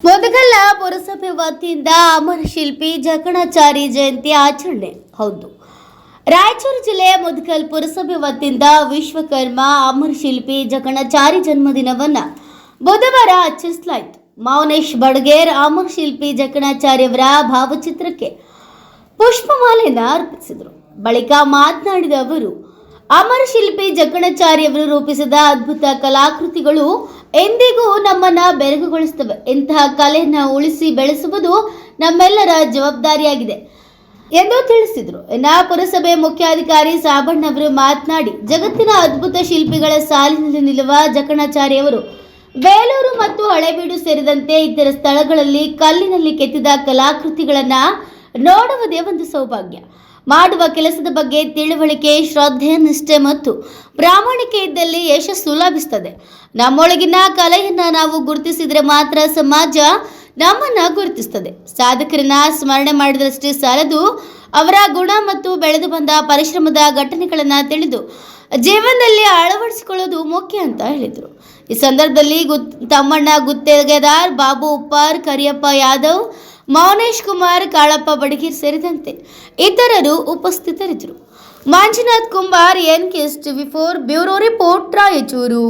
ಮುದಗಲ್ಲ ಪುರಸಭೆ ವತಿಯಿಂದ ಅಮರ ಶಿಲ್ಪಿ ಜಕಣಾಚಾರಿ ಜಯಂತಿ ಆಚರಣೆ. ಹೌದು, ರಾಯಚೂರು ಜಿಲ್ಲೆಯ ಮುದಗಲ್ ಪುರಸಭೆ ವತಿಯಿಂದ ವಿಶ್ವಕರ್ಮ ಅಮರ ಶಿಲ್ಪಿ ಜಕಣಾಚಾರಿ ಜನ್ಮದಿನವನ್ನು ಬುಧವಾರ ಆಚರಿಸಲಾಯಿತು. ಮೌನೇಶ್ ಬಡಗೇರ್ ಅಮರ ಶಿಲ್ಪಿ ಜಕಣಾಚಾರ್ಯವರ ಭಾವಚಿತ್ರಕ್ಕೆ ಪುಷ್ಪಮಾಲೆಯನ್ನು ಅರ್ಪಿಸಿದರು. ಬಳಿಕ ಮಾತನಾಡಿದ ಅವರು, ಅಮರ ಶಿಲ್ಪಿ ಜಕಣಾಚಾರ್ಯವರು ರೂಪಿಸಿದ ಅದ್ಭುತ ಕಲಾಕೃತಿಗಳು ಎಂದಿಗೂ ನಮ್ಮನ್ನ ಬೆರಗುಗೊಳಿಸುತ್ತವೆ. ಇಂತಹ ಕಲೆಯನ್ನು ಉಳಿಸಿ ಬೆಳೆಸುವುದು ನಮ್ಮೆಲ್ಲರ ಜವಾಬ್ದಾರಿಯಾಗಿದೆ ಎಂದು ತಿಳಿಸಿದರು. ಇನ್ನು ಪುರಸಭೆ ಮುಖ್ಯಾಧಿಕಾರಿ ಸಾಬಣ್ಣವರು ಮಾತನಾಡಿ, ಜಗತ್ತಿನ ಅದ್ಭುತ ಶಿಲ್ಪಿಗಳ ಸಾಲಿನಲ್ಲಿ ನಿಲ್ಲುವ ಜಕಣಾಚಾರ್ಯವರು ಬೇಲೂರು ಮತ್ತು ಹಳೇಬೀಡು ಸೇರಿದಂತೆ ಇತರ ಸ್ಥಳಗಳಲ್ಲಿ ಕಲ್ಲಿನಲ್ಲಿ ಕೆತ್ತಿದ ಕಲಾಕೃತಿಗಳನ್ನು ನೋಡುವುದೇ ಒಂದು ಸೌಭಾಗ್ಯ. ಮಾಡುವ ಕೆಲಸದ ಬಗ್ಗೆ ತಿಳುವಳಿಕೆ, ಶ್ರದ್ಧೆ, ನಿಷ್ಠೆ ಮತ್ತು ಪ್ರಾಮಾಣಿಕೆ ಇದ್ದಲ್ಲಿ ಯಶಸ್ಸು ಲಭಿಸುತ್ತದೆ. ನಮ್ಮೊಳಗಿನ ಕಲೆಯನ್ನು ನಾವು ಗುರುತಿಸಿದರೆ ಮಾತ್ರ ಸಮಾಜ ನಮ್ಮನ್ನು ಗುರುತಿಸುತ್ತದೆ. ಸಾಧಕರನ್ನ ಸ್ಮರಣೆ ಮಾಡಿದಷ್ಟೇ ಸಾಲದು, ಅವರ ಗುಣ ಮತ್ತು ಬೆಳೆದು ಬಂದ ಪರಿಶ್ರಮದ ಘಟನೆಗಳನ್ನು ತಿಳಿದು ಜೀವನದಲ್ಲಿ ಅಳವಡಿಸಿಕೊಳ್ಳೋದು ಮುಖ್ಯ ಅಂತ ಹೇಳಿದರು. ಈ ಸಂದರ್ಭದಲ್ಲಿ ತಮ್ಮಣ್ಣ ಗುತ್ತೇದಾರ್, ಬಾಬು ಉಪ್ಪಾರ್, ಕರಿಯಪ್ಪ ಯಾದವ್, ಮೌನೇಶ್ ಕುಮಾರ್, ಕಾಳಪ್ಪ ಬಡಗೀರ್ ಸೇರಿದಂತೆ ಇತರರು ಉಪಸ್ಥಿತರಿದ್ದರು. Manjunath Kumbar, NKS TV4 bureau report, Raichur.